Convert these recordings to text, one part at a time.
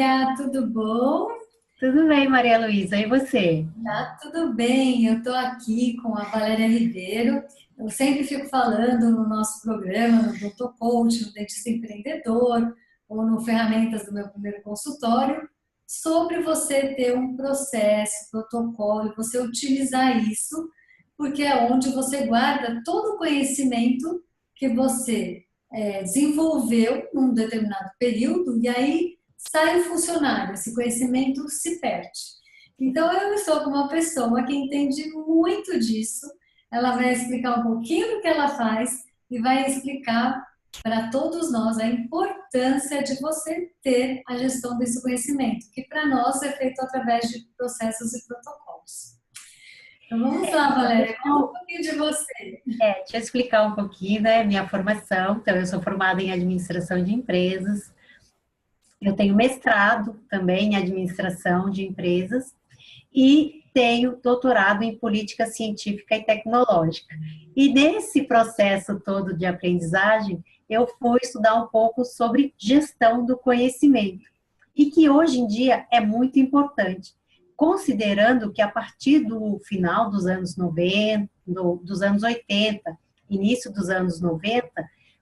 Célia, tudo bom? Tudo bem, Maria Luísa, e você? Tá tudo bem. Eu estou aqui com a Valéria Ribeiro. Eu sempre fico falando no nosso programa, no Doutor Coach, no Dentista Empreendedor, ou no Ferramentas do meu primeiro consultório, sobre você ter um processo, protocolo, e você utilizar isso, porque é onde você guarda todo o conhecimento que você desenvolveu num determinado período, e aí sai o funcionário, esse conhecimento se perde. Então, eu estou com uma pessoa que entende muito disso. Ela vai explicar um pouquinho do que ela faz e vai explicar para todos nós a importância de você ter a gestão desse conhecimento, que para nós é feito através de processos e protocolos. Então, vamos lá, Valéria, conta um Então, pouquinho de você. deixa eu explicar um pouquinho, né, minha formação. Então, eu sou formada em administração de empresas, eu tenho mestrado também em administração de empresas e tenho doutorado em política científica e tecnológica. E nesse processo todo de aprendizagem, eu fui estudar um pouco sobre gestão do conhecimento, e que hoje em dia é muito importante, considerando que a partir do final dos anos 90, dos anos 80, início dos anos 90,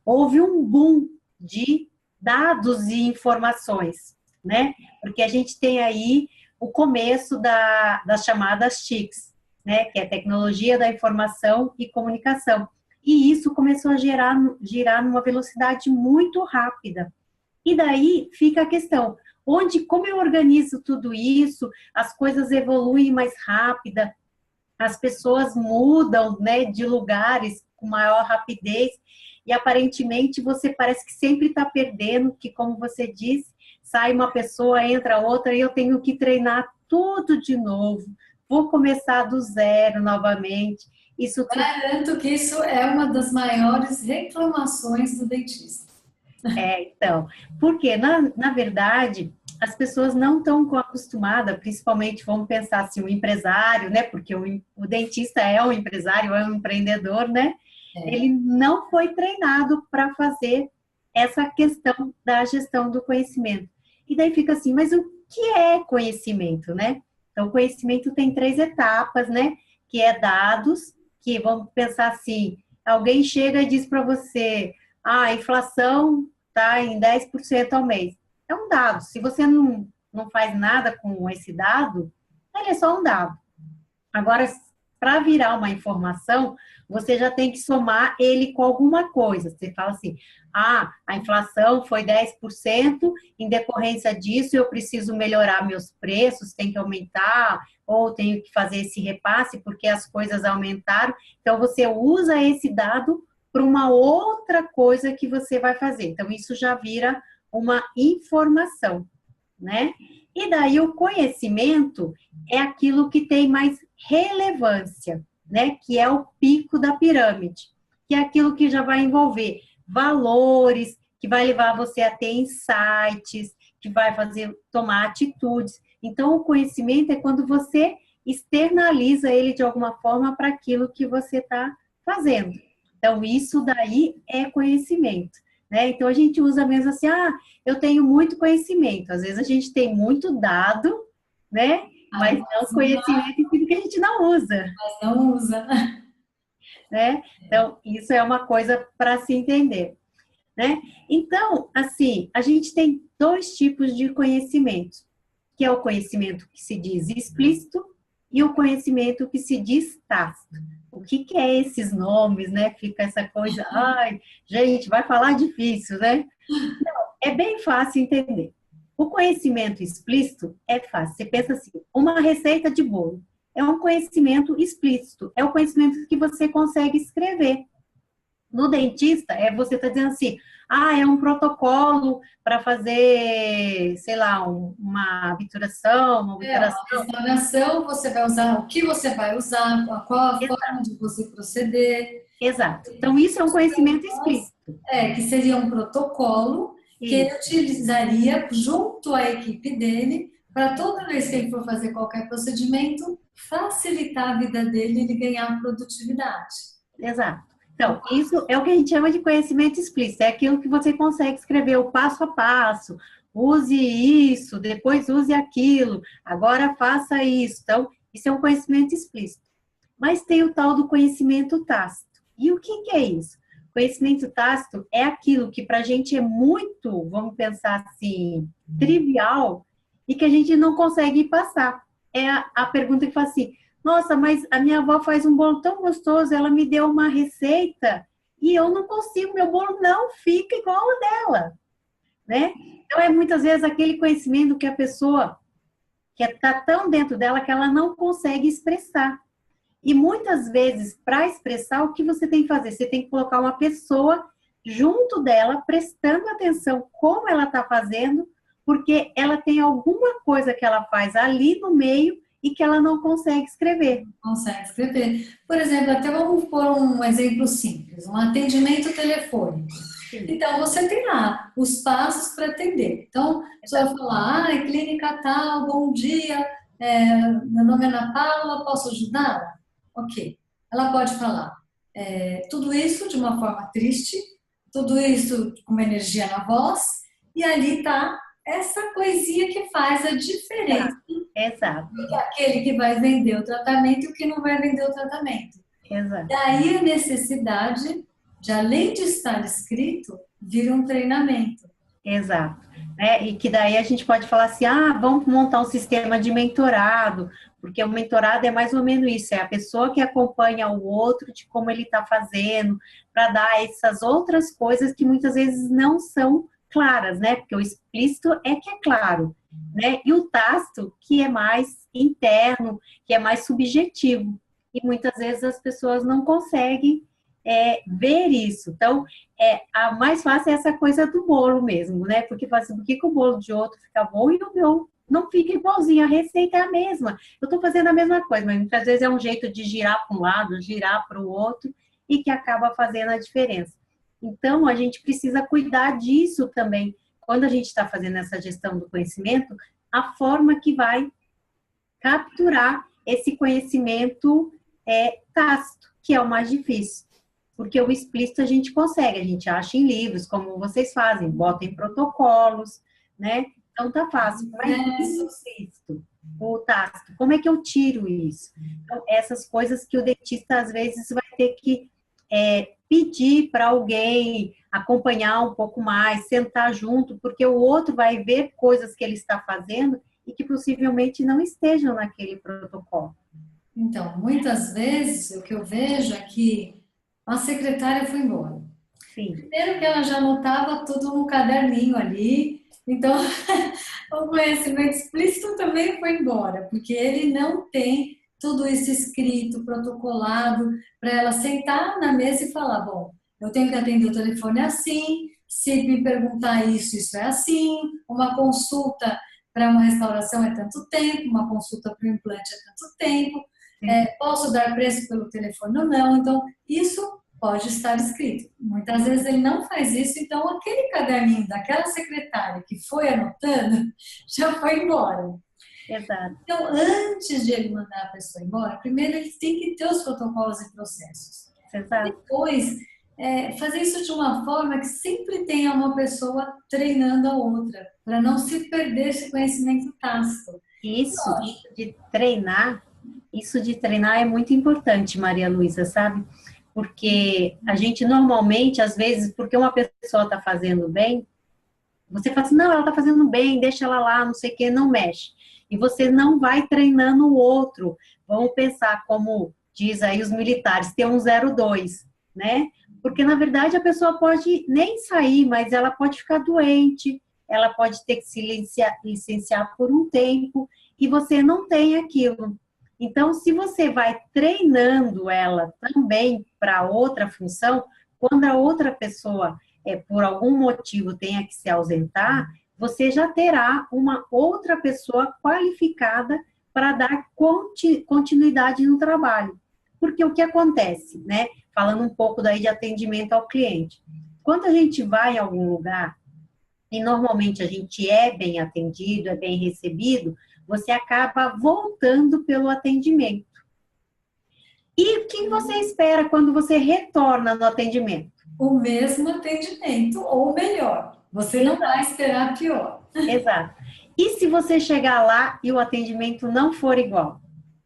houve um boom de dados e informações, né? Porque a gente tem aí o começo das chamadas TICs, né? Que é Tecnologia da Informação e Comunicação. E isso começou a girar numa velocidade muito rápida. E daí fica a questão, como eu organizo tudo isso, as coisas evoluem mais rápida, as pessoas mudam, né, de lugares com maior rapidez, e aparentemente você parece que sempre está perdendo, que como você disse, sai uma pessoa, entra outra, e eu tenho que treinar tudo de novo, vou começar do zero novamente, isso tudo. Garanto que isso é uma das maiores reclamações do dentista. Então, porque na verdade as pessoas não estão acostumadas, principalmente vamos pensar assim, o empresário, né? Porque o dentista é um empresário, é um empreendedor, né? É. Ele não foi treinado para fazer essa questão da gestão do conhecimento. E daí fica assim, mas o que é conhecimento, né? Então, conhecimento tem três etapas, né? Que é dados, que vamos pensar assim, alguém chega e diz para você, a inflação está em 10% ao mês. É um dado. Se você não faz nada com esse dado, ele é só um dado. Agora, para virar uma informação, você já tem que somar ele com alguma coisa. Você fala assim, a inflação foi 10%, em decorrência disso eu preciso melhorar meus preços, tem que aumentar, ou tenho que fazer esse repasse porque as coisas aumentaram. Então, você usa esse dado para uma outra coisa que você vai fazer. Então, isso já vira uma informação, né? E daí o conhecimento é aquilo que tem mais relevância, né? Que é o pico da pirâmide, que é aquilo que já vai envolver valores, que vai levar você a ter insights, que vai fazer tomar atitudes. Então, o conhecimento é quando você externaliza ele de alguma forma para aquilo que você está fazendo. Então, isso daí é conhecimento, né? Então, a gente usa mesmo assim, eu tenho muito conhecimento. Às vezes a gente tem muito dado, né? Mas não conhecimento que a gente não usa, Mas não usa. né? Então, isso é uma coisa para se entender, né? Então, assim, a gente tem dois tipos de conhecimento, que é o conhecimento que se diz explícito e o conhecimento que se diz tácito. O que é esses nomes, né? Fica essa coisa, ai, gente, vai falar difícil, né? Não, é bem fácil entender. O conhecimento explícito é fácil. Você pensa assim, uma receita de bolo é um conhecimento explícito, é o conhecimento que você consegue escrever. No dentista, você está dizendo assim, é um protocolo para fazer, sei lá, uma obturação, uma Uma obturação. restauração, você vai usar o que você vai usar, qual a forma de você proceder. Exato. Então, isso é um conhecimento explícito. Que seria um protocolo que ele Isso, utilizaria junto à equipe dele para toda vez que ele for fazer qualquer procedimento, facilitar a vida dele e ele ganhar produtividade. exato. Então, isso é o que a gente chama de conhecimento explícito, é aquilo que você consegue escrever o passo a passo, use isso, depois use aquilo, agora faça isso. Então, isso é um conhecimento explícito. Mas tem o tal do conhecimento tácito. E o que é isso? Conhecimento tácito é aquilo que para a gente é muito, vamos pensar assim, trivial e que a gente não consegue passar. É a pergunta que faz assim, nossa, mas a minha avó faz um bolo tão gostoso, ela me deu uma receita e eu não consigo, meu bolo não fica igual o dela, né? Então é muitas vezes aquele conhecimento que a pessoa que está tão dentro dela que ela não consegue expressar. E muitas vezes, para expressar, o que você tem que fazer? Você tem que colocar uma pessoa junto dela, prestando atenção como ela está fazendo, porque ela tem alguma coisa que ela faz ali no meio e que ela não consegue escrever. Consegue escrever. Por exemplo, até vamos pôr um exemplo simples, um atendimento telefônico. Então, você tem lá os passos para atender. Então, você vai falar, clínica tal, bom dia, meu nome é Ana Paula, posso ajudar? Ok. Ela pode falar tudo isso de uma forma triste, tudo isso com uma energia na voz, e ali está essa coisinha que faz a diferença. Exato. Aquele que vai vender o tratamento e o que não vai vender o tratamento. Exato. Daí a necessidade de, além de estar escrito, vir um treinamento. Exato. E que daí a gente pode falar assim, vamos montar um sistema de mentorado, porque o mentorado é mais ou menos isso, é a pessoa que acompanha o outro de como ele está fazendo, para dar essas outras coisas que muitas vezes não são claras, né? Porque o explícito é que é claro, né? E o tácito, que é mais interno, que é mais subjetivo. E muitas vezes as pessoas não conseguem ver isso. Então, a mais fácil é essa coisa do bolo mesmo, né? Porque fala assim, por que o bolo de outro fica bom e o meu não fica igualzinho? A receita é a mesma. Eu estou fazendo a mesma coisa, mas muitas vezes é um jeito de girar para um lado, girar para o outro, e que acaba fazendo a diferença. Então, a gente precisa cuidar disso também. Quando a gente está fazendo essa gestão do conhecimento, a forma que vai capturar esse conhecimento tácito, que é o mais difícil. Porque o explícito a gente consegue, a gente acha em livros, como vocês fazem, bota em protocolos, né? Então tá fácil. Mas o explícito, o tácito, como é que eu tiro isso? Então, essas coisas que o dentista às vezes vai ter que pedir para alguém acompanhar um pouco mais, sentar junto, porque o outro vai ver coisas que ele está fazendo e que possivelmente não estejam naquele protocolo. Então, muitas vezes o que eu vejo é que a secretária foi embora. Sim. Primeiro que ela já anotava tudo no caderninho ali, então o conhecimento explícito também foi embora, porque ele não tem tudo isso escrito, protocolado, para ela sentar na mesa e falar, bom, eu tenho que atender o telefone assim, se me perguntar isso, isso é assim, uma consulta para uma restauração é tanto tempo, uma consulta para o implante é tanto tempo, posso dar preço pelo telefone ou não, então isso pode estar escrito. Muitas vezes ele não faz isso, então aquele caderninho daquela secretária que foi anotando já foi embora. Exato. Então, antes de ele mandar a pessoa embora, primeiro ele tem que ter os protocolos e processos. Exato. Depois, fazer isso de uma forma que sempre tenha uma pessoa treinando a outra, para não se perder esse conhecimento tácito. Isso de treinar é muito importante, Maria Luísa, sabe? Porque a gente normalmente, às vezes, porque uma pessoa está fazendo bem, você fala assim, não, ela está fazendo bem, deixa ela lá, não sei o que, não mexe. E você não vai treinando o outro. Vamos pensar como diz aí os militares, ter um 02, né? Porque, na verdade, a pessoa pode nem sair, mas ela pode ficar doente, ela pode ter que se licenciar por um tempo, e você não tem aquilo. Então, se você vai treinando ela também para outra função, quando a outra pessoa, por algum motivo, tenha que se ausentar, você já terá uma outra pessoa qualificada para dar continuidade no trabalho. Porque o que acontece, né? Falando um pouco daí de atendimento ao cliente. Quando a gente vai em algum lugar, e normalmente a gente é bem atendido, é bem recebido, você acaba voltando pelo atendimento. E o que você espera quando você retorna no atendimento? O mesmo atendimento, ou melhor. Você não vai esperar pior. Exato. E se você chegar lá e o atendimento não for igual?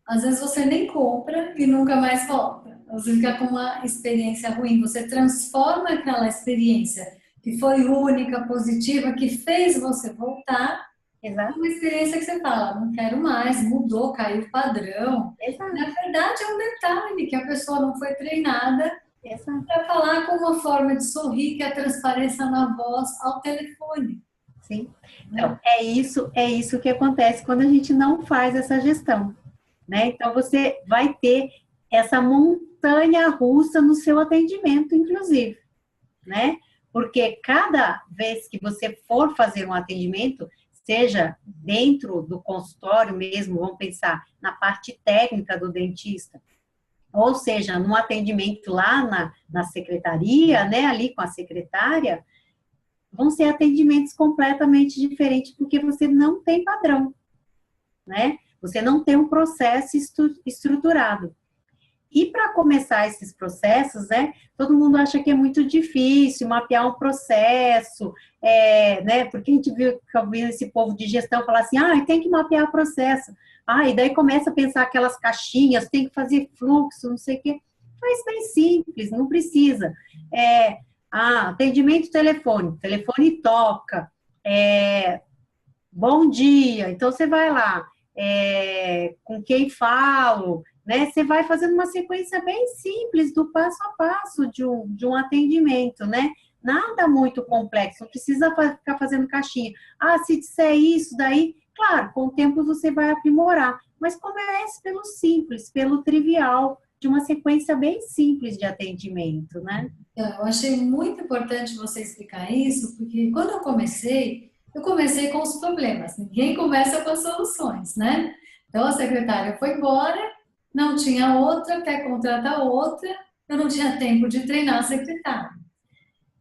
Às vezes você nem compra e nunca mais volta. Você fica com uma experiência ruim. Você transforma aquela experiência que foi única, positiva, que fez você voltar, Exato. uma experiência que você fala, não quero mais, mudou, caiu o padrão. Exato. Na verdade, é um detalhe que a pessoa não foi treinada Exato. para falar com uma forma de sorrir, que é a transparência na voz ao telefone. Sim. Então, é isso que acontece quando a gente não faz essa gestão, né? Então, você vai ter essa montanha russa no seu atendimento, inclusive, né? Porque cada vez que você for fazer um atendimento, seja dentro do consultório mesmo, vamos pensar na parte técnica do dentista, ou seja, no atendimento lá na secretaria, né, ali com a secretária, vão ser atendimentos completamente diferentes, porque você não tem padrão, né? Você não tem um processo estruturado. E para começar esses processos, né, todo mundo acha que é muito difícil mapear um processo, né, porque a gente viu esse povo de gestão falar assim, tem que mapear processo. E daí começa a pensar aquelas caixinhas, tem que fazer fluxo, não sei o quê. Faz bem simples, não precisa. Atendimento telefone toca, bom dia, então você vai lá, com quem falo, né? Você vai fazendo uma sequência bem simples do passo a passo de um atendimento, né? Nada muito complexo, não precisa ficar fazendo caixinha. Se disser isso, daí, claro, com o tempo você vai aprimorar, mas comece pelo simples, pelo trivial, de uma sequência bem simples de atendimento, né? Eu achei muito importante você explicar isso, porque quando eu comecei com os problemas. Ninguém começa com as soluções, né? Então, a secretária foi embora, não tinha outra, até contratar outra, eu não tinha tempo de treinar a secretária.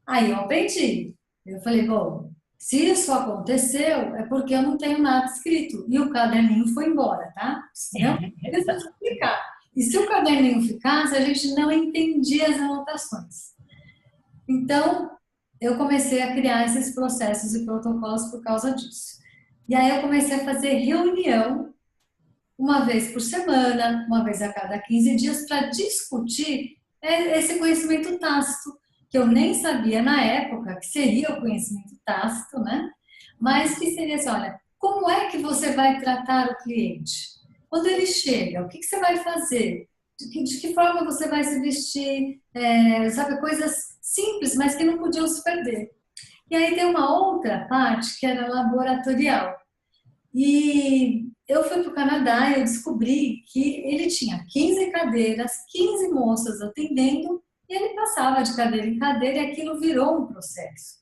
Aí eu aprendi. Eu falei, bom, se isso aconteceu, é porque eu não tenho nada escrito. E o caderninho foi embora, tá? Senão, eu vou explicar. E se o caderninho ficasse, a gente não entendia as anotações. Então, eu comecei a criar esses processos e protocolos por causa disso. E aí eu comecei a fazer reunião uma vez por semana, uma vez a cada 15 dias, para discutir esse conhecimento tácito, que eu nem sabia na época que seria o conhecimento tácito, né? Mas que seria assim, olha, como é que você vai tratar o cliente? Quando ele chega, o que você vai fazer? De que forma você vai se vestir? Sabe, coisas simples, mas que não podiam se perder. E aí tem uma outra parte que era laboratorial. E eu fui para o Canadá e eu descobri que ele tinha 15 cadeiras, 15 moças atendendo, e ele passava de cadeira em cadeira e aquilo virou um processo.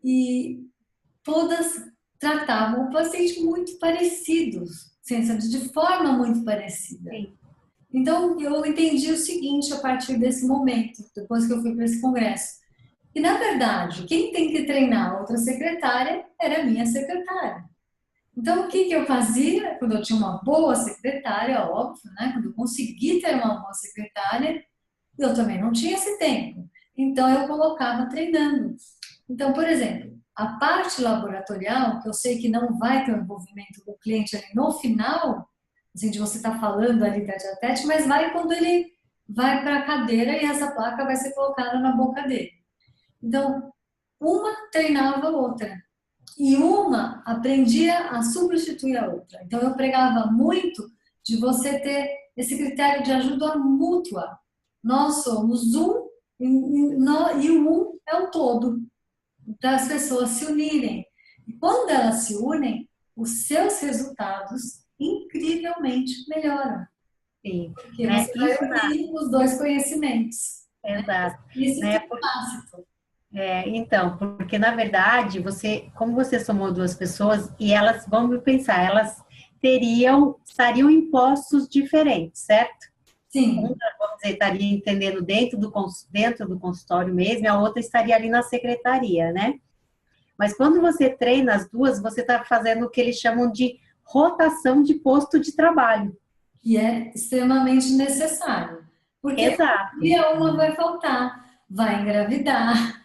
E todas tratavam o paciente muito parecidos, de forma muito parecida. Sim. Então, eu entendi o seguinte a partir desse momento, depois que eu fui para esse congresso. E, na verdade, quem tem que treinar a outra secretária era a minha secretária. Então, o que eu fazia? Quando eu tinha uma boa secretária, óbvio, né? Quando eu consegui ter uma boa secretária, eu também não tinha esse tempo. Então, eu colocava treinando. Então, por exemplo, a parte laboratorial, que eu sei que não vai ter o envolvimento do cliente ali no final, assim, de você estar falando ali da diatética, mas vai quando ele vai para a cadeira e essa placa vai ser colocada na boca dele. Então, uma treinava a outra e uma aprendia a substituir a outra. Então, eu pregava muito de você ter esse critério de ajuda mútua. Nós somos um e o um é o todo, para as pessoas se unirem. E quando elas se unem, os seus resultados incrivelmente melhoram. Sim. Porque você vai unir os dois conhecimentos. Exato. Isso é básico. Então, porque na verdade, como você somou duas pessoas, e elas, vamos pensar, elas estariam em postos diferentes, certo? Sim. Uma, vamos dizer, estaria entendendo dentro do consultório mesmo, e a outra estaria ali na secretaria, né? Mas quando você treina as duas, você está fazendo o que eles chamam de rotação de posto de trabalho. Que é extremamente necessário. Porque Exato. um dia uma vai faltar, vai engravidar.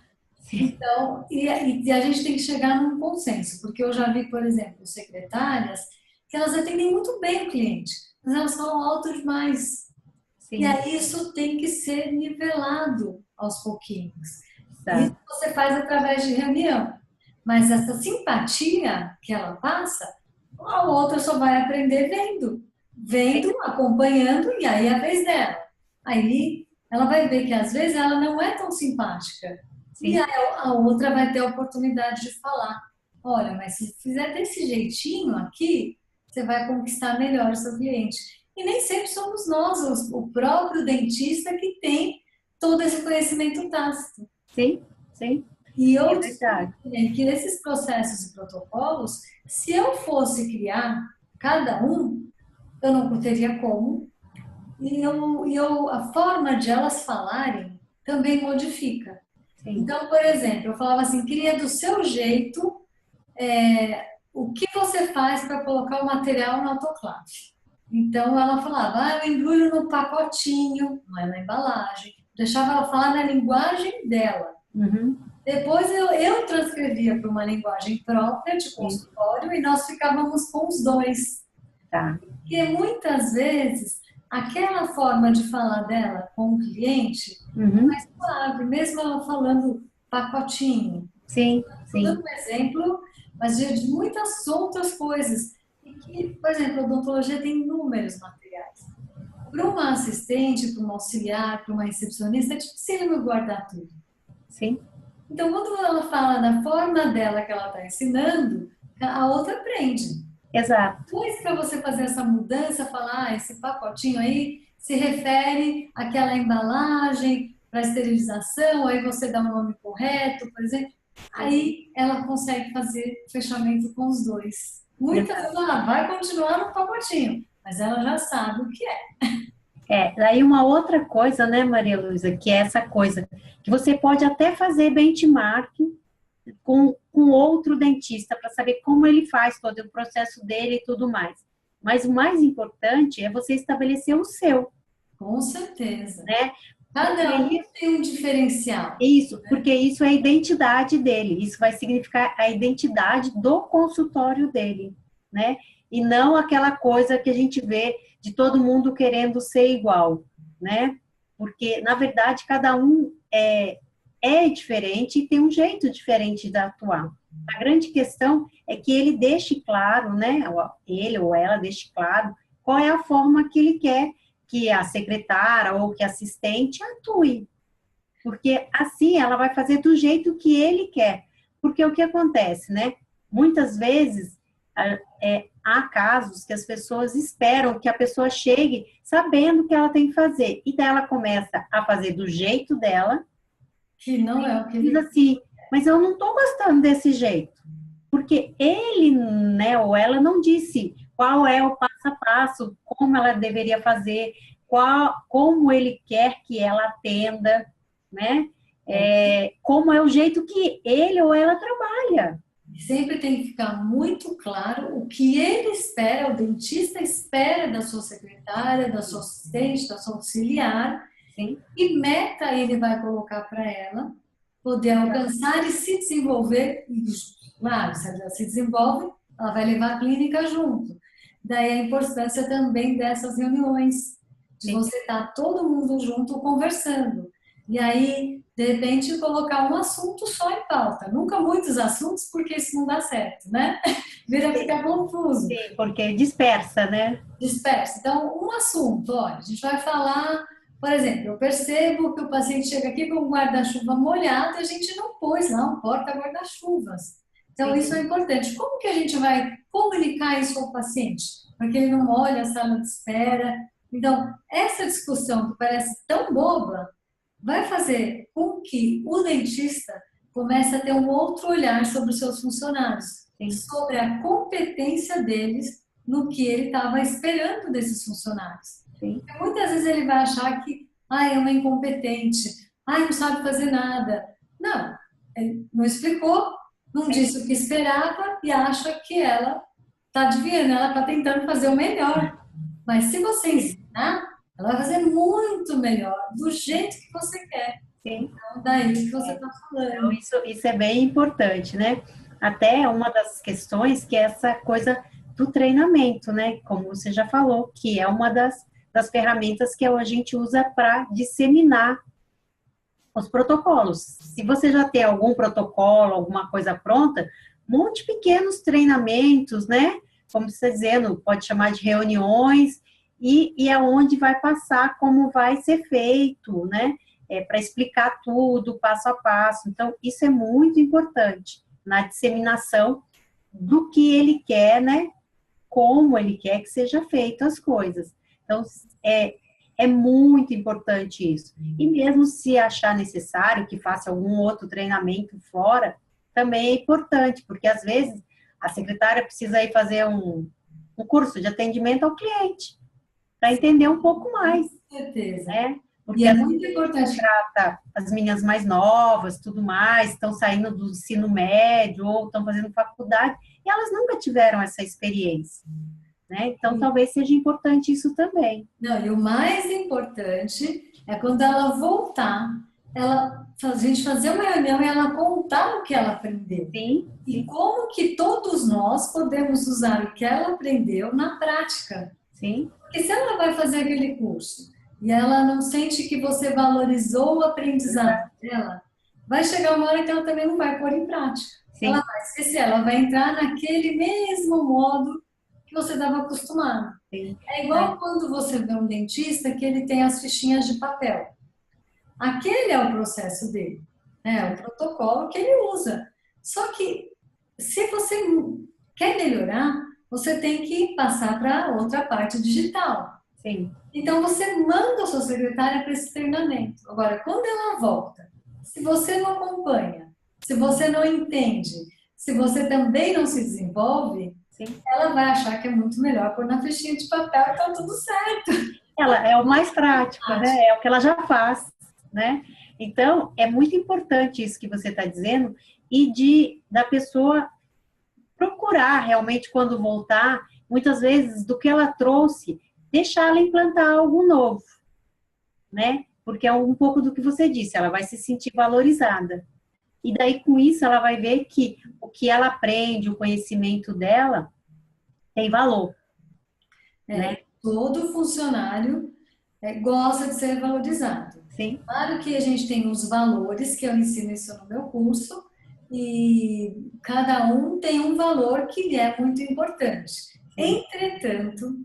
Sim. Então, e a gente tem que chegar num consenso, porque eu já vi, por exemplo, secretárias que elas atendem muito bem o cliente, mas elas falam alto demais. E Sim. aí isso tem que ser nivelado aos pouquinhos. Isso Exato. você faz através de reunião. Mas essa simpatia que ela passa, a outra só vai aprender vendo. Sim. Vendo, acompanhando, e aí é a vez dela. Aí ela vai ver que às vezes ela não é tão simpática. E Sim. aí a outra vai ter a oportunidade de falar: olha, mas se fizer desse jeitinho aqui, você vai conquistar melhor o seu cliente. E nem sempre somos nós, o próprio dentista, que tem todo esse conhecimento tácito. Sim. Sim. E É eu verdade. descobri que nesses processos e protocolos, se eu fosse criar cada um, eu não teria como. A forma de elas falarem também modifica. Sim. Então, por exemplo, eu falava assim, cria do seu jeito o que você faz para colocar o material no autoclave. Então, ela falava, eu embrulho no pacotinho, não é na embalagem. Deixava ela falar na linguagem dela. Uhum. Depois eu transcrevia para uma linguagem própria de Sim. consultório e nós ficávamos com os dois. Tá. Porque muitas vezes aquela forma de falar dela com o cliente é Uhum. mais suave, mesmo ela falando pacotinho. Sim. Estou Sim. dando um exemplo, mas de muitas outras coisas. E que, por exemplo, a odontologia tem inúmeros materiais. Para uma assistente, para uma auxiliar, para uma recepcionista, é difícil guardar tudo. Sim. Então, quando ela fala da forma dela que ela está ensinando, a outra aprende. Exato. Depois, para você fazer essa mudança, falar, esse pacotinho aí se refere àquela embalagem para esterilização, aí você dá o nome correto, por exemplo, aí ela consegue fazer fechamento com os dois. Muitas vezes Exato. ela vai continuar no pacotinho, mas ela já sabe o que é. Daí uma outra coisa, né, Maria Luísa, que é essa coisa, que você pode até fazer benchmark com outro dentista para saber como ele faz todo o processo dele e tudo mais. Mas o mais importante é você estabelecer o seu, Com certeza. né? Porque Cada um tem um diferencial. porque isso é a identidade dele, isso vai significar a identidade do consultório dele, né? E não aquela coisa que a gente vê de todo mundo querendo ser igual, né? Porque, na verdade, cada um é diferente e tem um jeito diferente de atuar. A grande questão é que ele deixe claro, né? Ele ou ela deixe claro qual é a forma que ele quer que a secretária ou que a assistente atue. Porque assim ela vai fazer do jeito que ele quer. Porque o que acontece, né? Muitas vezes há casos que as pessoas esperam que a pessoa chegue sabendo o que ela tem que fazer. E daí ela começa a fazer do jeito dela. Que não é o que Diz ele... assim, mas eu não estou gostando desse jeito. Porque ele, né, ou ela não disse qual é o passo a passo, como ela deveria fazer, como ele quer que ela atenda, né? Como é o jeito que ele ou ela trabalha. Sempre tem que ficar muito claro o que ele espera, o dentista espera da sua secretária, da sua assistente, da sua auxiliar, Sim. e meta ele vai colocar para ela poder alcançar e se desenvolver. E, claro, se ela se desenvolve, ela vai levar a clínica junto. Daí a importância também dessas reuniões, de Sim. você estar todo mundo junto conversando. E aí, de repente, colocar um assunto só em pauta. Nunca muitos assuntos, porque isso não dá certo, né? Vira ficar confuso. Sim, porque dispersa, né? Dispersa. Então, um assunto, olha, a gente vai falar, por exemplo, eu percebo que o paciente chega aqui com o guarda-chuva molhado e a gente não pôs lá um porta-guarda-chuvas. Então, Sim. isso é importante. Como que a gente vai comunicar isso ao paciente? Para que ele não molhe a sala de espera. Então, essa discussão que parece tão boba, vai fazer com que o dentista comece a ter um outro olhar sobre os seus funcionários, Sim. sobre a competência deles no que ele estava esperando desses funcionários. Sim. Porque muitas vezes ele vai achar que é uma incompetente, não sabe fazer nada. Não, ele não explicou, não disse o que esperava e acha que ela está adivinhando, ela está tentando fazer o melhor. Mas se você ensinar, ela vai fazer muito melhor, do jeito que você quer. sim. Então, daí que você está Então, falando. isso é bem importante, né? Até uma das questões que é essa coisa do treinamento, né? Como você já falou, que é uma das ferramentas que a gente usa para disseminar os protocolos. Se você já tem algum protocolo, alguma coisa pronta, monte pequenos treinamentos, né? Como você está dizendo, pode chamar de reuniões, e é onde vai passar como vai ser feito, né? Para explicar tudo, passo a passo. Então, isso é muito importante na disseminação do que ele quer, né? Como ele quer que seja feito as coisas. Então, é muito importante isso. E mesmo se achar necessário que faça algum outro treinamento fora, também é importante, porque às vezes a secretária precisa ir fazer um curso de atendimento ao cliente, para entender um pouco mais, Com certeza. né? E Porque é às muito vezes importante. trata as meninas mais novas, tudo mais, estão saindo do ensino médio ou estão fazendo faculdade, e elas nunca tiveram essa experiência, né? Então, talvez seja importante isso também. Não, e o mais importante é quando ela voltar, a gente fazer uma reunião e ela contar o que ela aprendeu. Sim, E sim, como que todos nós podemos usar o que ela aprendeu na prática. sim, Porque se ela vai fazer aquele curso e ela não sente que você valorizou o aprendizado dela, vai chegar uma hora que ela também não vai pôr em prática. Ela sim, vai esquecer, ela vai entrar naquele mesmo modo que você estava acostumado. sim. É igual quando você vê um dentista que ele tem as fichinhas de papel. Aquele é o processo dele, né? É o protocolo que ele usa. Só que se você quer melhorar, você tem que passar para outra parte digital. Sim, Então você manda a sua secretária para esse treinamento. Agora, quando ela volta, se você não acompanha, se você não entende, se você também não se desenvolve, sim. ela vai achar que é muito melhor pôr na fichinha de papel e tá tudo certo. Ela é o mais prático, né? É o que ela já faz, né? Então, é muito importante isso que você está dizendo e da pessoa procurar realmente quando voltar, muitas vezes do que ela trouxe, deixar ela implantar algo novo, né? Porque é um pouco do que você disse, ela vai se sentir valorizada. E daí com isso ela vai ver que o que ela aprende, o conhecimento dela tem valor, É, né? e todo funcionário gosta de ser valorizado. Sim, Claro que a gente tem os valores, que eu ensino isso no meu curso, e cada um tem um valor que lhe é muito importante. sim, Entretanto,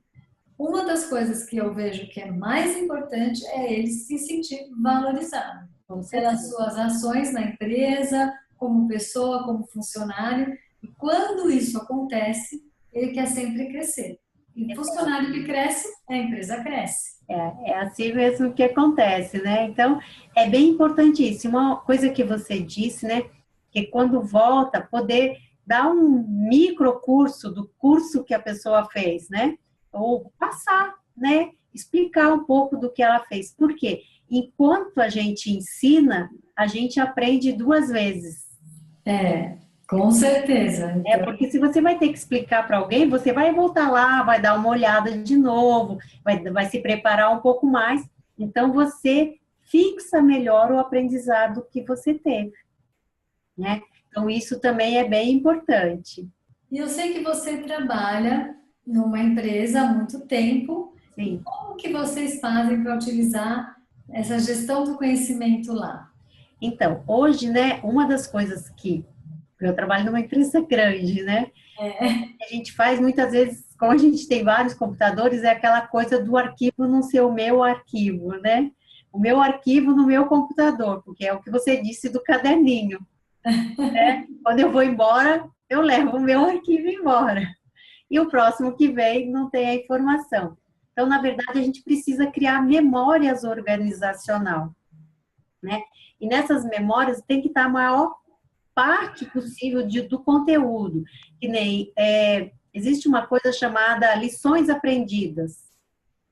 uma das coisas que eu vejo que é mais importante é ele se sentir valorizado com pelas certeza. suas ações na empresa, como pessoa, como funcionário. E quando isso acontece, ele quer sempre crescer. E funcionário que cresce, a empresa cresce. É assim mesmo que acontece, né? Então, é bem importante isso. Uma coisa que você disse, né? Que quando volta, poder dar um micro curso do curso que a pessoa fez, né? Ou passar, né? Explicar um pouco do que ela fez. Por quê? Enquanto a gente ensina, a gente aprende duas vezes. É, com certeza. É Então, porque se você vai ter que explicar para alguém, você vai voltar lá, vai dar uma olhada de novo, vai se preparar um pouco mais. Então, você fixa melhor o aprendizado que você teve, né? Então, isso também é bem importante. e eu sei que você trabalha numa empresa há muito tempo. E Sim. como que vocês fazem para utilizar essa gestão do conhecimento lá? Então, hoje, né, uma das coisas que eu trabalho numa empresa grande, né? A gente faz muitas vezes, como a gente tem vários computadores, é aquela coisa do arquivo não ser o meu arquivo, né? O meu arquivo no meu computador, porque é o que você disse do caderninho, né? Quando eu vou embora, eu levo o meu arquivo embora. E o próximo que vem não tem a informação. Então, na verdade, a gente precisa criar memórias organizacional, né? E nessas memórias tem que estar a maior parte possível do conteúdo. Que nem existe uma coisa chamada lições aprendidas,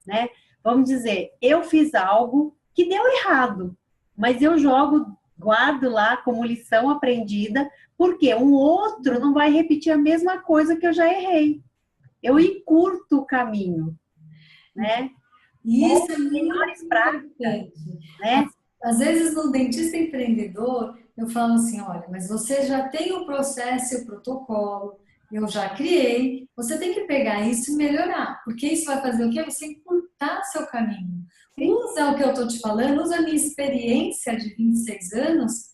né? Vamos dizer, eu fiz algo que deu errado, mas eu guardo lá como lição aprendida, porque um outro não vai repetir a mesma coisa que eu já errei. Eu encurto o caminho, né? E Ou isso é muito melhores práticas, importante. né? Às vezes, no dentista empreendedor, eu falo assim, olha, mas você já tem o processo e o protocolo, eu já criei, você tem que pegar isso e melhorar, porque isso vai fazer o quê? Você encurtar seu caminho. Sim, Usa o que eu estou te falando, usa a minha experiência de 26 anos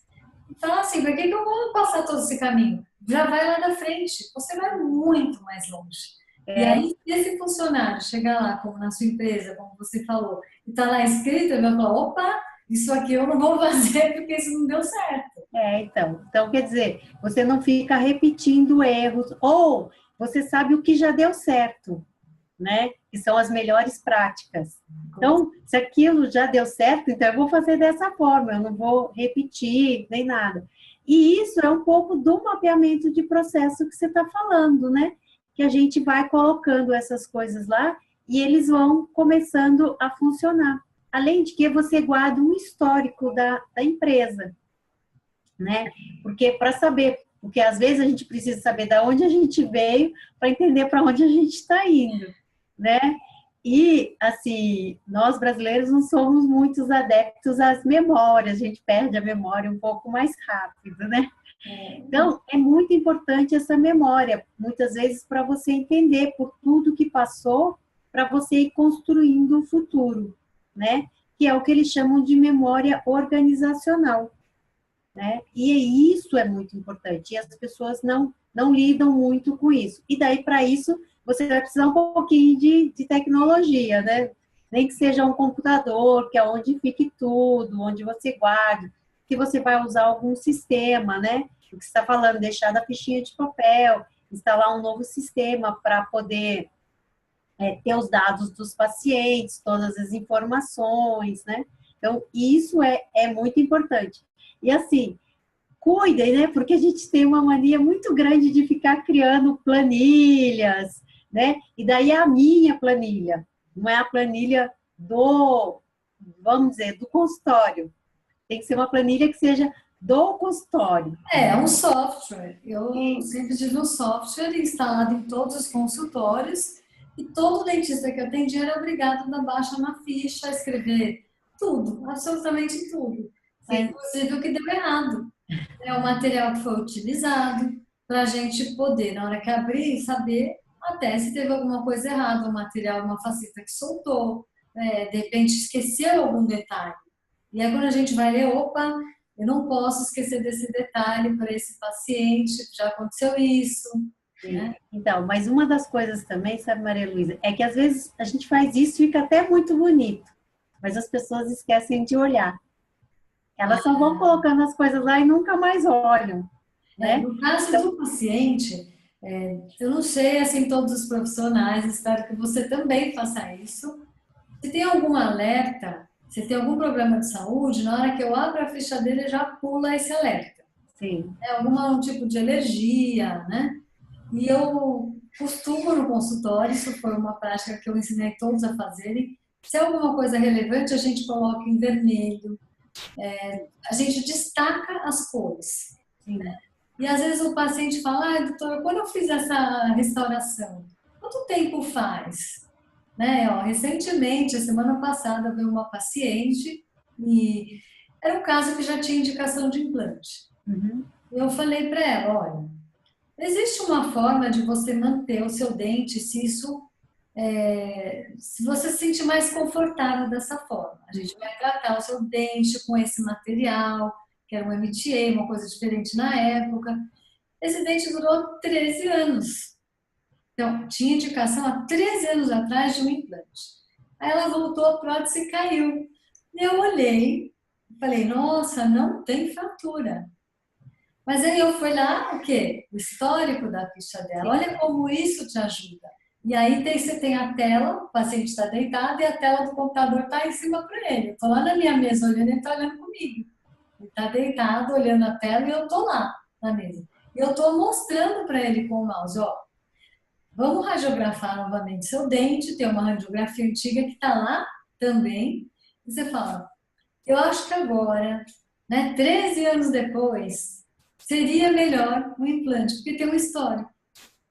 e fala assim, por que que eu vou passar todo esse caminho? Já vai lá da frente, você vai muito mais longe. E é, aí, se esse funcionário chegar lá, como na sua empresa, como você falou, e está lá escrito, ele vai falar, opa, isso aqui eu não vou fazer porque isso não deu certo. então, quer dizer, você não fica repetindo erros, ou você sabe o que já deu certo, né? Que são as melhores práticas. Então, se aquilo já deu certo, então eu vou fazer dessa forma, eu não vou repetir nem nada. E isso é um pouco do mapeamento de processo que você está falando, né? Que a gente vai colocando essas coisas lá e eles vão começando a funcionar. Além de que você guarda um histórico da empresa, né? Porque para saber, porque às vezes a gente precisa saber de onde a gente veio para entender para onde a gente está indo, né? E, assim, nós brasileiros não somos muitos adeptos às memórias, a gente perde a memória um pouco mais rápido, né? Então, é muito importante essa memória, muitas vezes para você entender por tudo que passou, para você ir construindo o futuro, né? Que é o que eles chamam de memória organizacional, né? E isso é muito importante, e as pessoas não lidam muito com isso. E daí, para isso, você vai precisar um pouquinho de tecnologia, né? Nem que seja um computador, que é onde fique tudo, onde você guarde, que você vai usar algum sistema, né? O que você está falando, deixar da fichinha de papel, instalar um novo sistema para poder ter os dados dos pacientes, todas as informações, né? Então, isso é muito importante. E assim, cuidem, né? Porque a gente tem uma mania muito grande de ficar criando planilhas, né? E daí é a minha planilha, não é a planilha do, vamos dizer, do consultório. Tem que ser uma planilha que seja do consultório. É um software. Eu sempre tive um software instalado em todos os consultórios e todo dentista que eu atendi era obrigado a dar baixa na ficha, a escrever tudo, absolutamente tudo. Sim, Inclusive o que deu errado. É o material que foi utilizado para a gente poder, na hora que abrir, saber até se teve alguma coisa errada, o material, uma faceta que soltou, de repente esqueceu algum detalhe. E aí quando a gente vai ler, opa, eu não posso esquecer desse detalhe para esse paciente, já aconteceu isso, sim. né? Então, mas uma das coisas também, sabe, Maria Luísa, é que às vezes a gente faz isso e fica até muito bonito, mas as pessoas esquecem de olhar. Elas só vão colocando as coisas lá e nunca mais olham, né? No caso Então, do paciente, eu não sei, assim, todos os profissionais, espero que você também faça isso. Se tem algum alerta, se tem algum problema de saúde, na hora que eu abro a ficha dele, já pula esse alerta. sim, É algum tipo de alergia, né? E eu costumo no consultório, isso foi uma prática que eu ensinei todos a fazerem. Se é alguma coisa relevante, a gente coloca em vermelho, a gente destaca as cores. sim. E às vezes o paciente fala, ah, doutor, quando eu fiz essa restauração, quanto tempo faz? Né? Ó, recentemente, a semana passada, veio uma paciente e era um caso que já tinha indicação de implante. Uhum. Eu falei para ela, olha, existe uma forma de você manter o seu dente se você se sentir mais confortável dessa forma. A gente vai tratar o seu dente com esse material, que era um MTA, uma coisa diferente na época. Esse dente durou 13 anos. Então, tinha indicação há 13 anos atrás de um implante. Aí ela voltou, a prótese caiu. E eu olhei, falei, nossa, não tem fratura. Mas aí eu fui lá, o quê? O histórico da ficha dela. Olha como isso te ajuda. E aí você tem a tela, o paciente está deitado e a tela do computador está em cima para ele. Eu estou lá na minha mesa olhando, ele está olhando comigo. Ele está deitado, olhando a tela e eu estou lá na mesa. E eu estou mostrando para ele com o mouse, ó, vamos radiografar novamente seu dente, tem uma radiografia antiga que está lá também. E você fala, eu acho que agora, né, 13 anos depois, seria melhor um implante, porque tem uma história.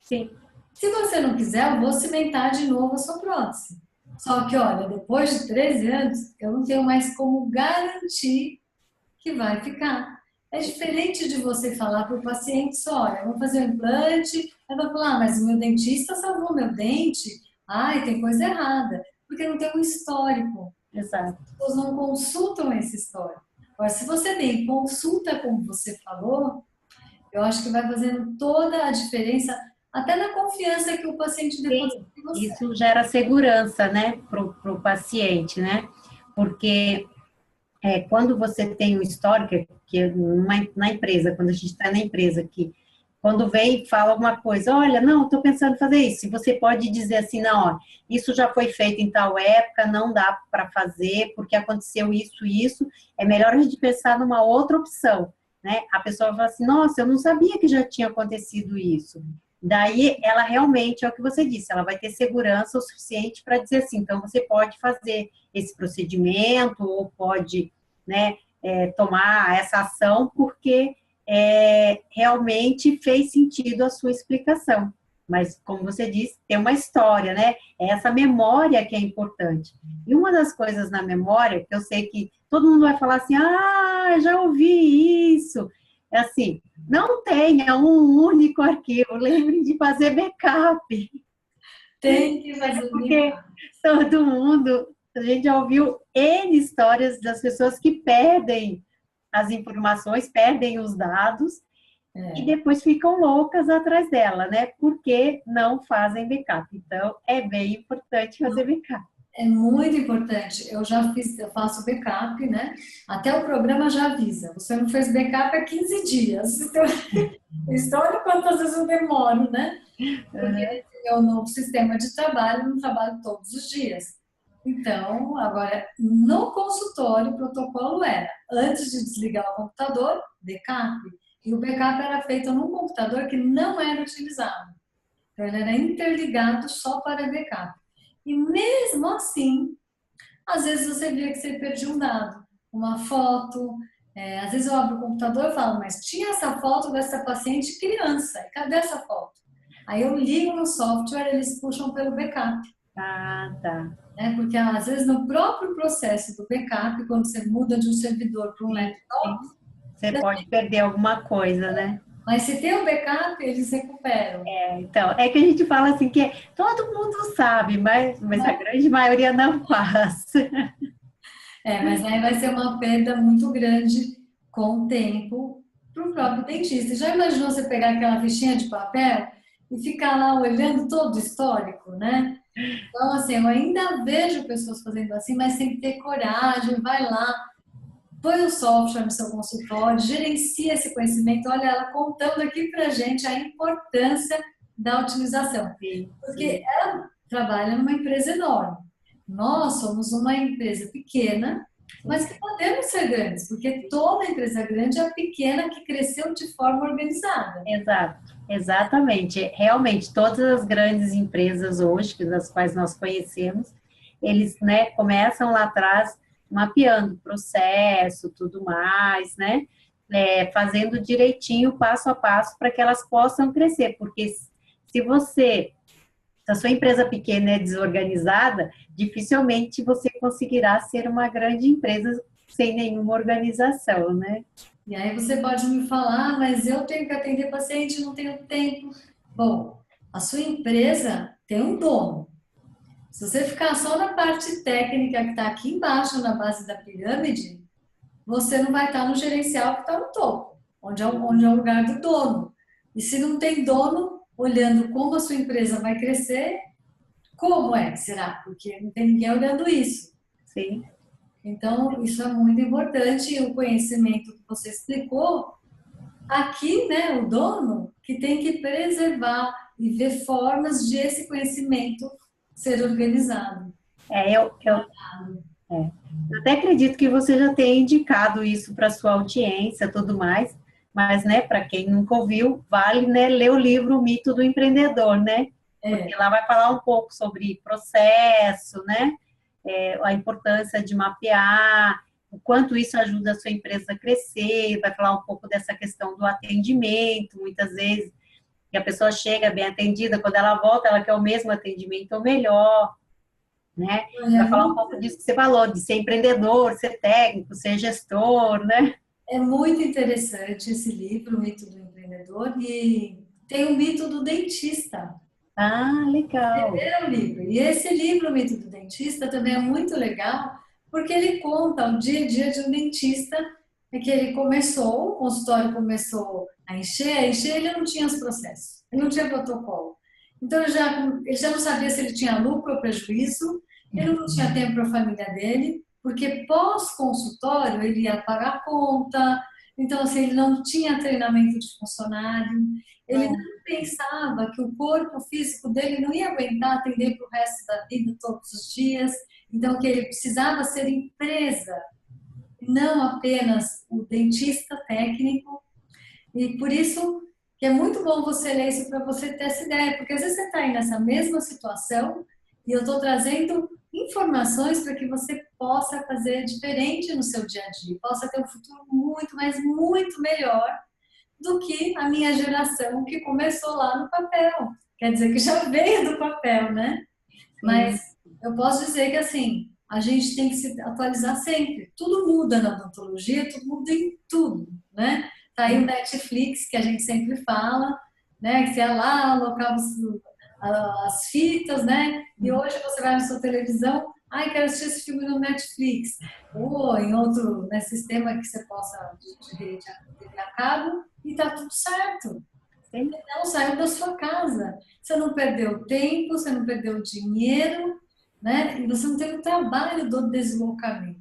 Sim, Se você não quiser, eu vou cimentar de novo a sua prótese. Só que, olha, depois de 13 anos, eu não tenho mais como garantir que vai ficar. É diferente de você falar para o paciente só, olha, vamos fazer um implante, aí vai falar, mas o meu dentista salvou meu dente, ai, tem coisa errada, porque não tem um histórico. As Exato. pessoas não consultam esse histórico. Agora, se você tem consulta, como você falou, eu acho que vai fazendo toda a diferença, até na confiança que o paciente deposita Sim, em você. isso gera segurança, né, para o paciente, né? Porque quando você tem um histórico, que na empresa, quando a gente está na empresa, que quando vem e fala alguma coisa, olha, não, estou pensando em fazer isso, e você pode dizer assim, não, ó, isso já foi feito em tal época, não dá para fazer, porque aconteceu isso e isso, é melhor a gente pensar numa outra opção, né? A pessoa fala assim, nossa, eu não sabia que já tinha acontecido isso. Daí, ela realmente, é o que você disse, ela vai ter segurança o suficiente para dizer assim, então você pode fazer esse procedimento, ou pode, né, tomar essa ação, porque realmente fez sentido a sua explicação. Mas, como você disse, tem uma história, né? É essa memória que é importante. E uma das coisas na memória, que eu sei que todo mundo vai falar assim, ah, já ouvi isso. É assim, não tenha um único arquivo, lembre de fazer backup. Tem que fazer Porque brincar. todo mundo, a gente já ouviu N histórias das pessoas que perdem as informações, perdem os dados e É. depois ficam loucas atrás dela, né? Porque não fazem backup. Então, é bem importante fazer backup. É muito importante. Eu já fiz, eu faço backup, né? Até o programa já avisa. Você não fez backup há 15 dias. Então, história quantas vezes eu demoro, né? Porque nesse meu novo sistema de trabalho, eu não trabalho todos os dias. Então, agora, no consultório, o protocolo era, antes de desligar o computador, backup. E o backup era feito num computador que não era utilizado. Então, ele era interligado só para backup. E mesmo assim, às vezes você via que você perdia um dado, uma foto. Às vezes eu abro o computador e falo, mas tinha essa foto dessa paciente criança, e cadê essa foto? Aí eu ligo no software, eles puxam pelo backup, Ah, tá. né? Porque às vezes no próprio processo do backup, quando você muda de um servidor para um Sim, laptop, sim. Você pode perder alguma coisa, né? mas se tem o backup, eles recuperam. Então, é que a gente fala assim que todo mundo sabe, mas a grande maioria não faz. Mas aí vai ser uma perda muito grande com o tempo para o próprio dentista. Já imaginou você pegar aquela fichinha de papel e ficar lá olhando todo o histórico, né? Então, assim, eu ainda vejo pessoas fazendo assim, mas tem que ter coragem, vai lá, põe o software no seu consultório, gerencia esse conhecimento, olha ela contando aqui pra gente a importância da utilização. Sim, Porque sim. ela trabalha numa empresa enorme. Nós somos uma empresa pequena, mas que podemos ser grandes, porque toda empresa grande é a pequena que cresceu de forma organizada. Exato, exatamente. Realmente, todas as grandes empresas hoje, das quais nós conhecemos, eles, né, começam lá atrás mapeando o processo, tudo mais, né, fazendo direitinho, passo a passo, para que elas possam crescer, porque se você, se a sua empresa pequena é desorganizada, dificilmente você conseguirá ser uma grande empresa sem nenhuma organização, né? E aí você pode me falar, "Ah, mas eu tenho que atender paciente, não tenho tempo." Bom, a sua empresa tem um dono. Se você ficar só na parte técnica que está aqui embaixo, na base da pirâmide, você não vai estar no gerencial que está no topo, onde é o lugar do dono. E se não tem dono olhando como a sua empresa vai crescer, como é que será? Porque não tem ninguém olhando isso. Sim. Então, isso é muito importante e o conhecimento que você explicou, aqui, né, o dono que tem que preservar e ver formas de esse conhecimento ser organizado. Eu até acredito que você já tenha indicado isso para sua audiência, tudo mais, mas, né, para quem nunca ouviu, vale, né, ler o livro O Mito do Empreendedor, né? Porque É, lá vai falar um pouco sobre processo, né? A importância de mapear, o quanto isso ajuda a sua empresa a crescer, vai falar um pouco dessa questão do atendimento, muitas vezes, que a pessoa chega bem atendida, quando ela volta, ela quer o mesmo atendimento ou melhor. né? Para falar um pouco disso que você falou, de ser empreendedor, ser técnico, ser gestor, né? É muito interessante esse livro, O Mito do Empreendedor, e tem o mito do dentista. Ah, legal. É um livro. E esse livro, O Mito do Dentista, também é muito legal, porque ele conta o dia a dia de um dentista, é que ele começou, o consultório começou a encher, ele não tinha os processos, ele não tinha protocolo. Então, ele já não sabia se ele tinha lucro ou prejuízo, ele não tinha tempo para a família dele, porque pós-consultório ele ia pagar a conta, então, assim, ele não tinha treinamento de funcionário, ele não pensava que o corpo físico dele não ia aguentar atender para o resto da vida todos os dias, então que ele precisava ser empresa, não apenas o dentista técnico, e por isso que é muito bom você ler isso para você ter essa ideia, porque às vezes você está aí nessa mesma situação e eu estou trazendo informações para que você possa fazer diferente no seu dia a dia, possa ter um futuro muito, mas muito melhor do que a minha geração que começou lá no papel. Quer dizer que já veio do papel, né? Mas eu posso dizer que assim, a gente tem que se atualizar sempre. Tudo muda na odontologia, tudo muda em tudo, né? Tá aí o Netflix, que a gente sempre fala, né? Que você ia lá, alocava as fitas, né? E hoje você vai na sua televisão, ai, quero assistir esse filme no Netflix. Ou em outro, né, sistema que você possa de rede a cabo, e tá tudo certo. Sim. Não saiu da sua casa. Você não perdeu tempo, você não perdeu dinheiro, né? E você não teve o trabalho do deslocamento.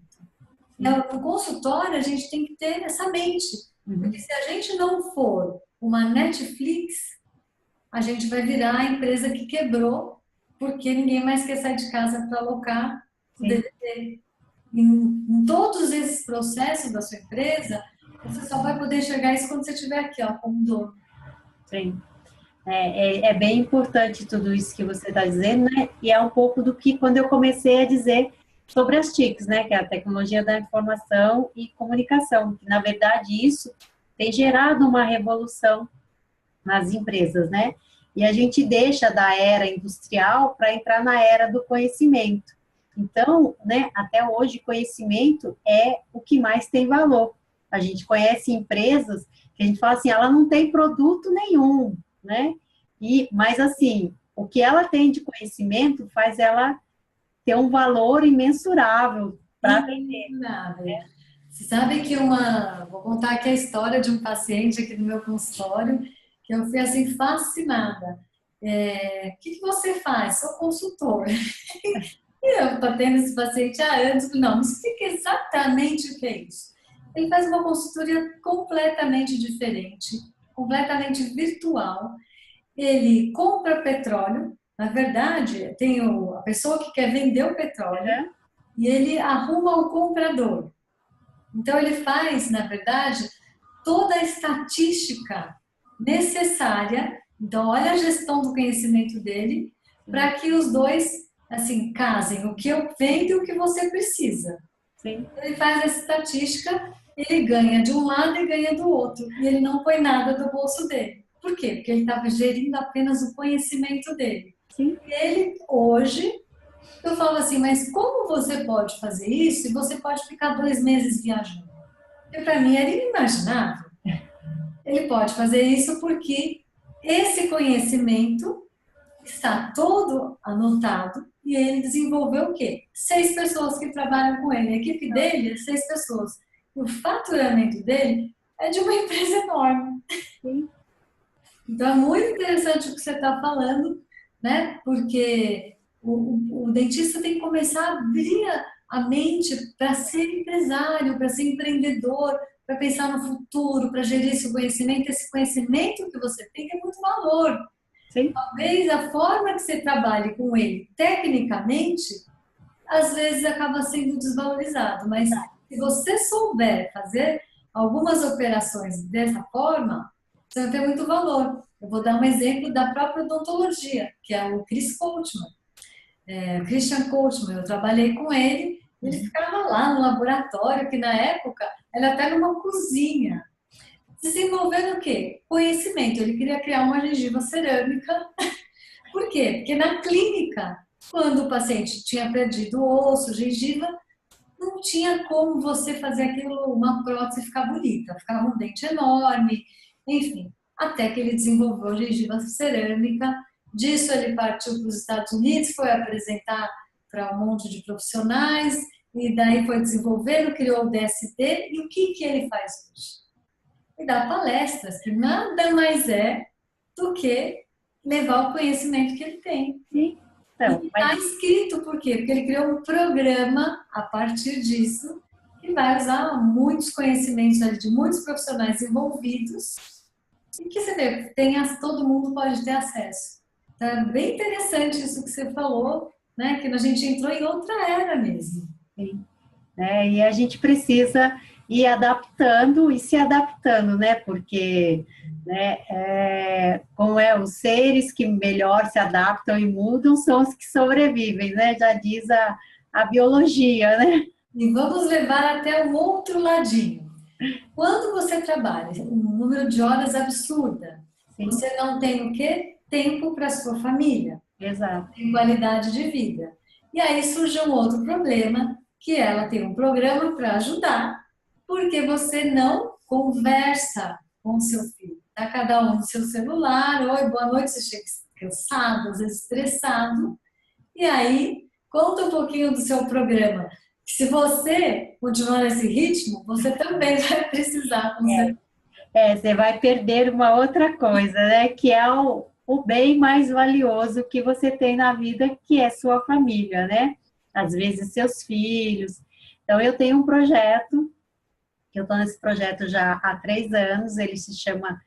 No consultório, a gente tem que ter essa mente. Porque se a gente não for uma Netflix, a gente vai virar a empresa que quebrou, porque ninguém mais quer sair de casa para alocar o DVD. Em todos esses processos da sua empresa, você só vai poder enxergar isso quando você estiver aqui, ó, como dono. Sim. É bem importante tudo isso que você está dizendo, né? E é um pouco do que quando eu comecei a dizer sobre as TICs, né? Que é a tecnologia da informação e comunicação. Que, na verdade, isso tem gerado uma revolução nas empresas, né? E a gente deixa da era industrial para entrar na era do conhecimento. Então, né, até hoje, conhecimento é o que mais tem valor. A gente conhece empresas que a gente fala assim, ela não tem produto nenhum, né? Mas assim, o que ela tem de conhecimento faz ela ter um valor imensurável para vender. Você sabe que vou contar aqui a história de um paciente aqui no meu consultório, que eu fui assim fascinada. O que você faz? Sou consultora. E eu estou tendo esse paciente há anos, não, me explica exatamente o que é isso. Ele faz uma consultoria completamente diferente, completamente virtual. Ele compra petróleo, na verdade, tem a pessoa que quer vender o petróleo e ele arruma o comprador. Então, ele faz, na verdade, toda a estatística necessária. Então, olha a gestão do conhecimento dele para que os dois, assim, casem o que eu vendo e o que você precisa. Sim. Ele faz essa estatística, ele ganha de um lado e ganha do outro. E ele não põe nada do bolso dele. Por quê? Porque ele estava gerindo apenas o conhecimento dele. Sim. E ele, hoje, eu falo assim, mas como você pode fazer isso e você pode ficar 2 meses viajando? Porque para mim era inimaginável. Ele pode fazer isso porque esse conhecimento está todo anotado e ele desenvolveu o quê? 6 pessoas que trabalham com ele. A equipe dele é 6 pessoas. E o faturamento dele é de uma empresa enorme. Sim. Então é muito interessante o que você está falando, né? Porque o dentista tem que começar a abrir a mente para ser empresário, para ser empreendedor, para pensar no futuro, para gerir esse conhecimento. Esse conhecimento que você tem é muito valor. Sim. Talvez a forma que você trabalhe com ele tecnicamente, às vezes acaba sendo desvalorizado, mas se você souber fazer algumas operações dessa forma, você vai ter muito valor. Eu vou dar um exemplo da própria odontologia, que é o Chris Coachman. Christian Coachman, eu trabalhei com ele, ele ficava lá no laboratório, que na época era até numa cozinha, desenvolvendo o quê? Conhecimento. Ele queria criar uma gengiva cerâmica. Por quê? Porque na clínica Quando o paciente tinha perdido o osso, gengiva, não tinha como você fazer aquilo, uma prótese ficar bonita, ficava um dente enorme, enfim, até que ele desenvolveu gengiva cerâmica. Disso ele partiu para os Estados Unidos, foi apresentar para um monte de profissionais, e daí foi desenvolvendo, criou o DST, e o que que ele faz hoje? Ele dá palestras, que nada mais é do que levar o conhecimento que ele tem. Sim. E Então, está escrito por quê? Porque ele criou um programa a partir disso que vai usar muitos conhecimentos ali de muitos profissionais envolvidos e que você vê, todo mundo pode ter acesso. Então é bem interessante isso que você falou, né? Que a gente entrou em outra era mesmo. sim. E a gente precisa ir adaptando e se adaptando, né? Porque, né, como os seres que melhor se adaptam e mudam são os que sobrevivem, né? Já diz a biologia, né? E vamos levar até o outro ladinho. Quando você trabalha um número de horas absurda, Sim. você não tem o quê? Tempo para sua família. Exato. Tem qualidade de vida. E aí surge um outro problema, que ela tem um programa para ajudar, porque você não conversa com o seu filho. Tá cada um no seu celular, oi, boa noite, você chega cansado, às vezes estressado. E aí, conta um pouquinho do seu programa. Se você continuar nesse ritmo, você também vai precisar. Você vai perder uma outra coisa, né? Que é o bem mais valioso que você tem na vida, que é sua família, né? Às vezes seus filhos. Então, eu tenho um projeto, que eu estou nesse projeto já há 3 anos, ele se chama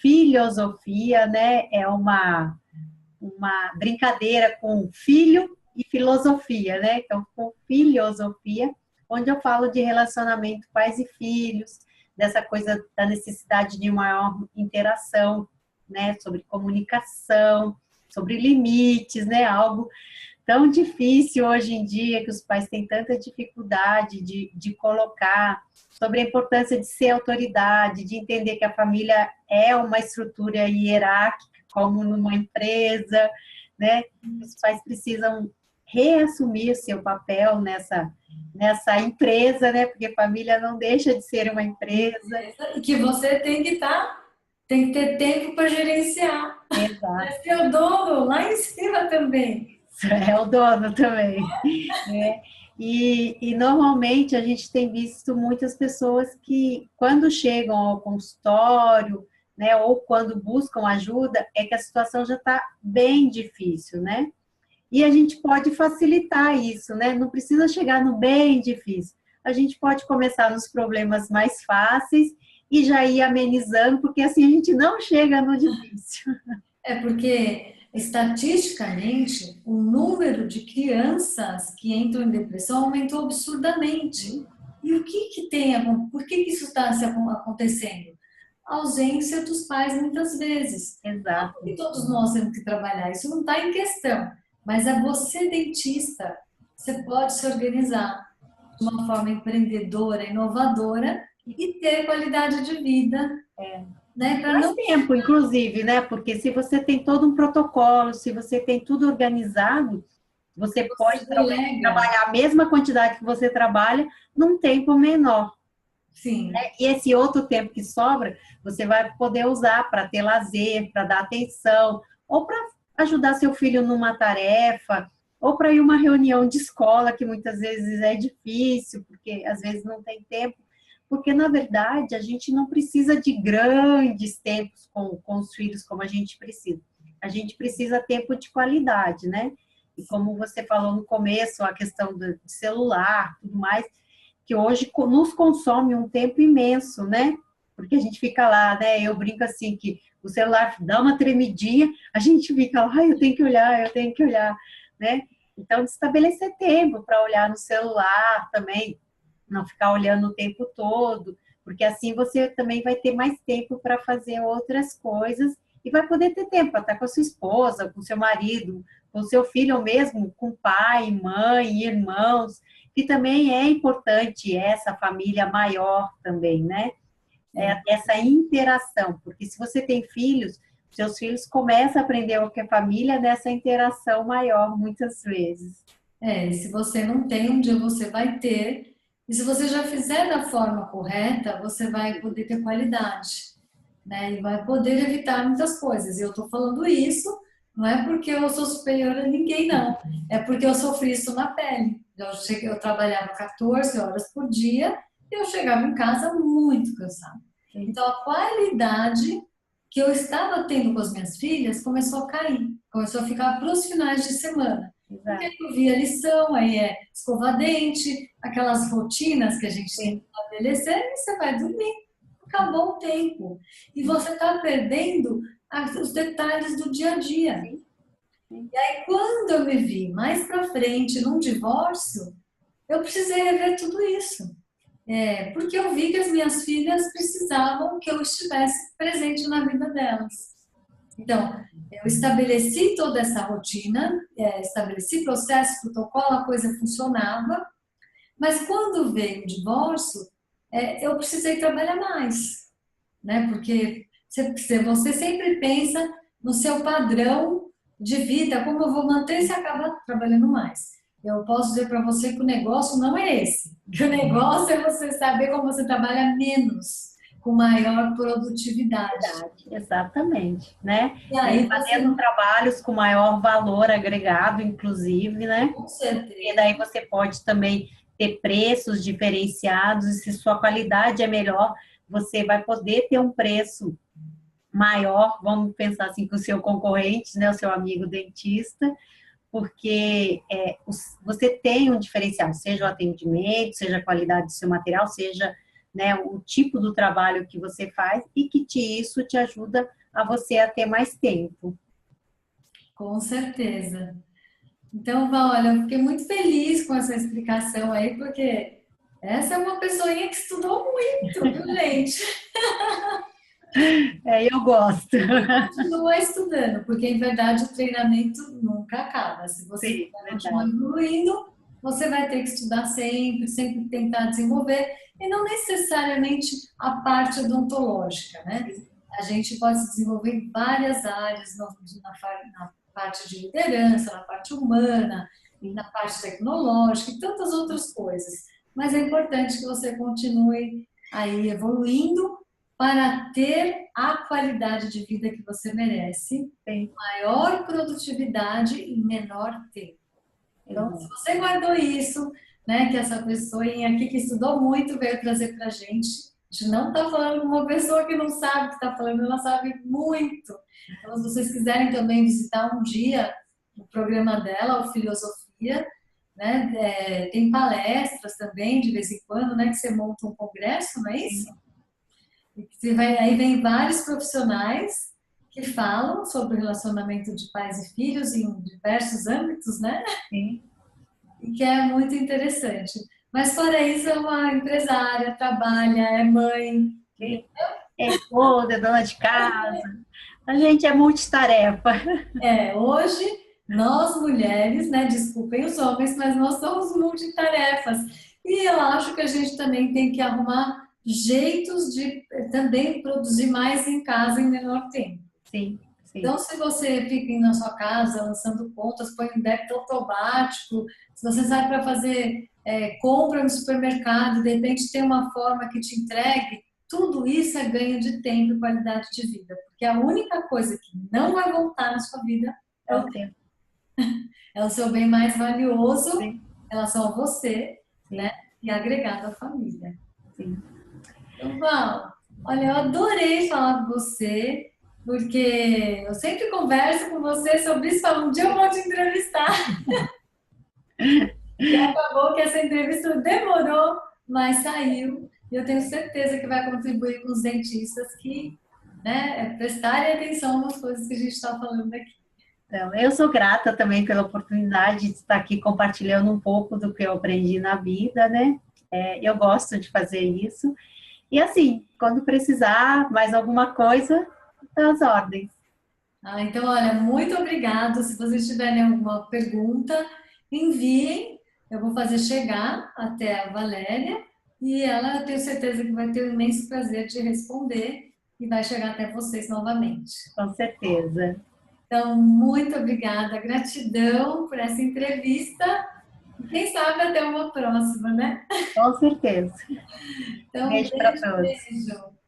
Filhosofia, né? É uma brincadeira com filho e filosofia, né? Então, com filosofia, onde eu falo de relacionamento pais e filhos, dessa coisa da necessidade de maior interação, né? Sobre comunicação, sobre limites, né? Algo tão difícil hoje em dia, que os pais têm tanta dificuldade de colocar, sobre a importância de ser autoridade, de entender que a família é uma estrutura hierárquica, como numa empresa, né? Os pais precisam reassumir seu papel nessa empresa, né? Porque família não deixa de ser uma empresa. E que você tem que ter tempo para gerenciar. Exato. É seu dono lá em cima também. É o dono também. E normalmente a gente tem visto muitas pessoas que, quando chegam ao consultório, né, ou quando buscam ajuda, é que a situação já está bem difícil, né? E a gente pode facilitar isso, né? Não precisa chegar no bem difícil. A gente pode começar nos problemas mais fáceis e já ir amenizando, porque assim a gente não chega no difícil. É porque, estatisticamente, o número de crianças que entram em depressão aumentou absurdamente. E o que que tem, por que que isso está acontecendo? A ausência dos pais, muitas vezes. Exato. E todos nós temos que trabalhar, isso não está em questão. Mas é você, dentista, você pode se organizar de uma forma empreendedora, inovadora e ter qualidade de vida. Né? Para não tempo, inclusive, né? Porque se você tem todo um protocolo, se você tem tudo organizado, você pode trabalhar a mesma quantidade que você trabalha num tempo menor. Sim. Né? E esse outro tempo que sobra, você vai poder usar para ter lazer, para dar atenção, ou para ajudar seu filho numa tarefa, ou para ir uma reunião de escola, que muitas vezes é difícil, porque às vezes não tem tempo. Porque, na verdade, a gente não precisa de grandes tempos com os filhos como a gente precisa. A gente precisa tempo de qualidade, né? E como você falou no começo, a questão de celular, tudo mais, que hoje nos consome um tempo imenso, né? Porque a gente fica lá, né? Eu brinco assim, que o celular dá uma tremidinha, a gente fica lá, eu tenho que olhar, né? Então, de estabelecer tempo para olhar no celular também, não ficar olhando o tempo todo, porque assim você também vai ter mais tempo para fazer outras coisas e vai poder ter tempo para estar com a sua esposa, com o seu marido, com o seu filho ou mesmo com pai, mãe, irmãos, que também é importante essa família maior também, né? Essa interação, porque se você tem filhos, seus filhos começam a aprender o que é família nessa interação maior, muitas vezes. E se você não tem, um dia você vai ter. E se você já fizer da forma correta, você vai poder ter qualidade, né? E vai poder evitar muitas coisas. E eu estou falando isso, não é porque eu sou superior a ninguém, não. É porque eu sofri isso na pele. Eu trabalhava 14 horas por dia e eu chegava em casa muito cansada. Então, a qualidade que eu estava tendo com as minhas filhas começou a cair, começou a ficar para os finais de semana. Porque Exato. eu via a lição, aí é escovar dente, aquelas rotinas que a gente tem que estabelecer, e você vai dormir. Acabou o tempo. E você está perdendo os detalhes do dia a dia. E aí, quando eu me vi mais para frente, num divórcio, eu precisei rever tudo isso. Porque eu vi que as minhas filhas precisavam que eu estivesse presente na vida delas. Então, eu estabeleci toda essa rotina, estabeleci processo, protocolo, a coisa funcionava, mas quando veio o divórcio, eu precisei trabalhar mais, né? Porque você sempre pensa no seu padrão de vida, como eu vou manter se acaba trabalhando mais. Eu posso dizer para você que o negócio não é esse. Que o negócio é você saber como você trabalha menos, com maior produtividade. Exatamente, né? E aí Fazendo trabalhos com maior valor agregado, inclusive, né? Com certeza. E daí você pode também ter preços diferenciados, e se sua qualidade é melhor, você vai poder ter um preço maior, vamos pensar assim, com o seu concorrente, né? O seu amigo dentista, porque você tem um diferencial, seja o atendimento, seja a qualidade do seu material, seja, né, o tipo do trabalho que você faz, e que isso te ajuda a você a ter mais tempo. Com certeza. Então, Val, olha, eu fiquei muito feliz com essa explicação aí, porque essa é uma pessoinha que estudou muito, viu, gente? Eu gosto. Continua estudando, porque em verdade o treinamento nunca acaba. Se você Sim, quiser continuar evoluindo, você vai ter que estudar sempre, sempre tentar desenvolver, e não necessariamente a parte odontológica, né? A gente pode se desenvolver em várias áreas, na parte de liderança, na parte humana, na parte tecnológica e tantas outras coisas. Mas é importante que você continue aí evoluindo para ter a qualidade de vida que você merece, maior produtividade em menor tempo. Então, se você guardou isso, né, que essa pessoinha aqui que estudou muito veio trazer para a gente não está falando com uma pessoa que não sabe o que está falando, ela sabe muito. Então, se vocês quiserem também visitar um dia o programa dela, o Filosofia, né, tem palestras também, de vez em quando, né, que você monta um congresso, não é isso? Aí vem vários profissionais que falam sobre o relacionamento de pais e filhos em diversos âmbitos, né? Sim. E que é muito interessante. Mas fora isso, é uma empresária, trabalha, é mãe. É esposa, é dona de casa. A gente é multitarefa. Hoje, nós mulheres, né? Desculpem os homens, mas nós somos multitarefas. E eu acho que a gente também tem que arrumar jeitos de também produzir mais em casa em menor tempo. Sim. Então, se você fica na sua casa lançando contas, põe em débito automático, se você sai para fazer compra no supermercado, de repente tem uma forma que te entregue, tudo isso é ganho de tempo e qualidade de vida. Porque a única coisa que não vai voltar na sua vida é o tempo. É o seu bem mais valioso em relação a você, né? E agregado à família. Sim. Então, Val, olha, eu adorei falar com você, porque eu sempre converso com você sobre isso, falo, um dia eu vou te entrevistar. E acabou que essa entrevista demorou, mas saiu. E eu tenho certeza que vai contribuir com os dentistas que, né, prestarem atenção nas coisas que a gente está falando aqui. Então, eu sou grata também pela oportunidade de estar aqui compartilhando um pouco do que eu aprendi na vida, né? Eu gosto de fazer isso. E assim, quando precisar mais alguma coisa, às ordens. Então, olha, muito obrigado. Se vocês tiverem alguma pergunta, enviem. Eu vou fazer chegar até a Valéria e ela, eu tenho certeza que vai ter um imenso prazer de responder. e vai chegar até vocês novamente. Com certeza. Então, muito obrigada, gratidão por essa entrevista. E quem sabe até uma próxima, né? Com certeza. Então, Beijo para beijo, todos. beijo.